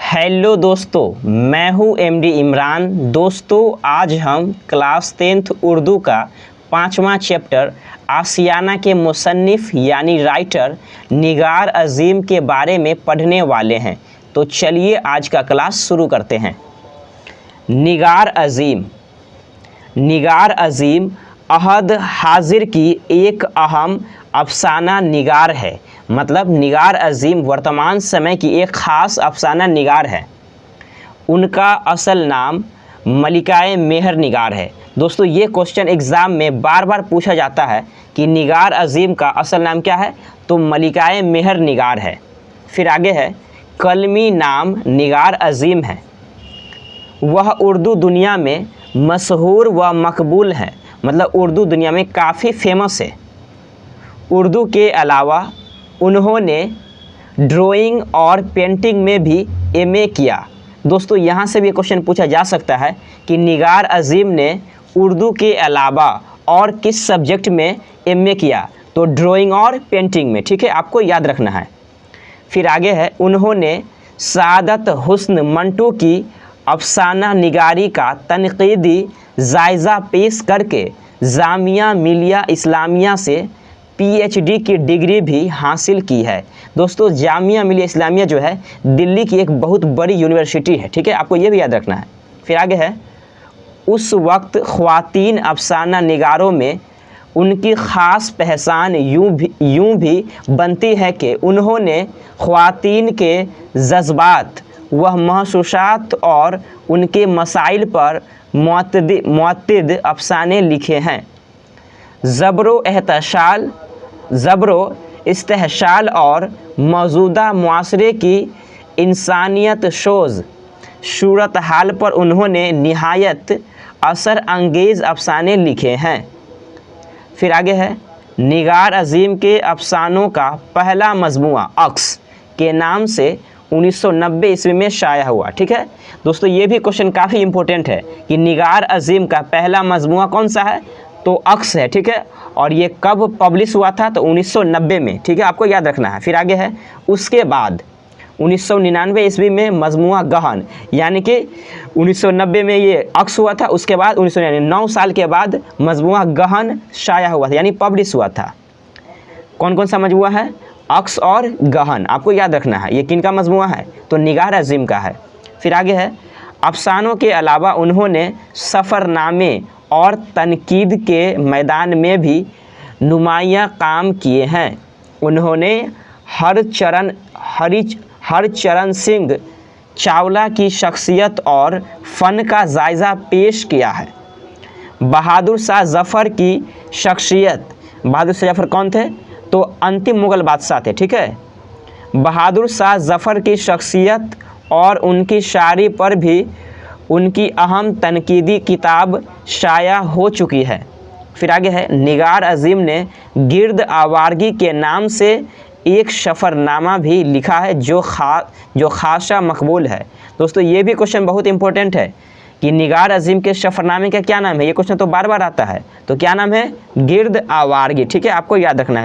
Hello दोस्तों, मैं हूं एमडी इमरान। दोस्तों, आज हम क्लास 10th उर्दू का 5वां चैप्टर आशियाना के मुसन्निफ़ यानी राइटर निगार अज़ीम के बारे में पढ़ने वाले हैं। तो चलिए आज का क्लास शुरू करते हैं। निगार अज़ीम अहद हाजिर की एक अहम अफसाना निगार है। मतलब निगार अज़ीम वर्तमान समय की एक ख़ास अफसाना निगार है। उनका असल नाम मलिकाए मेहर निगार है। दोस्तों, ये क्वेश्चन एग्ज़ाम में बार बार पूछा जाता है कि निगार अज़ीम का असल नाम क्या है, तो मलिकाए मेहर निगार है। फिर आगे है, कलमी नाम निगार अज़ीम है। वह उर्दू दुनिया में मशहूर व मकबूल है। मतलब उर्दू दुनिया में काफ़ी फेमस है। उर्दू के अलावा उन्होंने ड्राइंग और पेंटिंग में भी एमए किया। दोस्तों, यहाँ से भी क्वेश्चन पूछा जा सकता है कि निगार अज़ीम ने उर्दू के अलावा और किस सब्जेक्ट में एमए किया, तो ड्राइंग और पेंटिंग में। ठीक है, आपको याद रखना है। फिर आगे है, उन्होंने सादत हुस्न मंटो की अफसाना निगारी का तनकीदी जायज़ा पेश करके जामिया मिलिया इस्लामिया से पीएचडी की डिग्री भी हासिल की है। दोस्तों, जामिया मिलिया इस्लामिया जो है दिल्ली की एक बहुत बड़ी यूनिवर्सिटी है। ठीक है, आपको ये भी याद रखना है। फिर आगे है, उस वक्त ख्वातीन अफसाना निगारों में उनकी ख़ास पहचान यूँ भी बनती है कि उन्होंने ख्वातीन के जज्बात व महसूसात और उनके मसाइल पर मुअत्तद अफसाने लिखे हैं। ज़ब्रो इस्तेहसाल और मौजूदा मुआशरे की इंसानियत शोज़ सूरत हाल पर उन्होंने निहायत असर अंगेज़ अफसाने लिखे हैं। फिर आगे है, निगार अज़ीम के अफसानों का पहला मजमुआ अक्स के नाम से 1990 ईस्वी में शाया हुआ। ठीक है दोस्तों, ये भी क्वेश्चन काफ़ी इंपॉर्टेंट है कि निगार अज़ीम का पहला मजमुआ कौन सा है, तो अक्स है। ठीक है, और ये कब पब्लिश हुआ था, तो 1990 में। ठीक है, आपको याद रखना है। फिर आगे है, उसके बाद 1999 ईस्वी में मजमुआ गहन, यानी कि 1990 में ये अक्स हुआ था, उसके बाद 1999 साल के बाद मजमुआ गहन शाया हुआ था, यानी पब्लिश हुआ था। कौन कौन सा मजमुआ है, अक्स और गहन, आपको याद रखना है। ये किन का मजमुआ है, तो निगार अज़ीम का है। फिर आगे है, अफसानों के अलावा उन्होंने सफ़रनामे और तनकीद के मैदान में भी नुमायाँ काम किए हैं। उन्होंने हरचरण सिंह चावला की शख्सियत और फ़न का जायज़ा पेश किया है। बहादुर शाह ज़फ़र की शख्सियत, बहादुर शाह ज़फ़र कौन थे, तो अंतिम मुग़ल बादशाह थे। ठीक है, बहादुर शाह ज़फ़र की शख्सियत और उनकी शायरी पर भी उनकी अहम तनकीदी किताब शाया हो चुकी है। फिर आगे है, निगार अज़ीम ने गिर्द आवारगी के नाम से एक सफ़रनामा भी लिखा है जो ख़ासा मकबूल है। दोस्तों, ये भी क्वेश्चन बहुत इंपॉर्टेंट है कि निगार अज़ीम के सफ़रनामे का क्या नाम है। ये क्वेश्चन तो बार बार आता है, तो क्या नाम है, गिर्द आवारगी। ठीक है, आपको याद रखना है।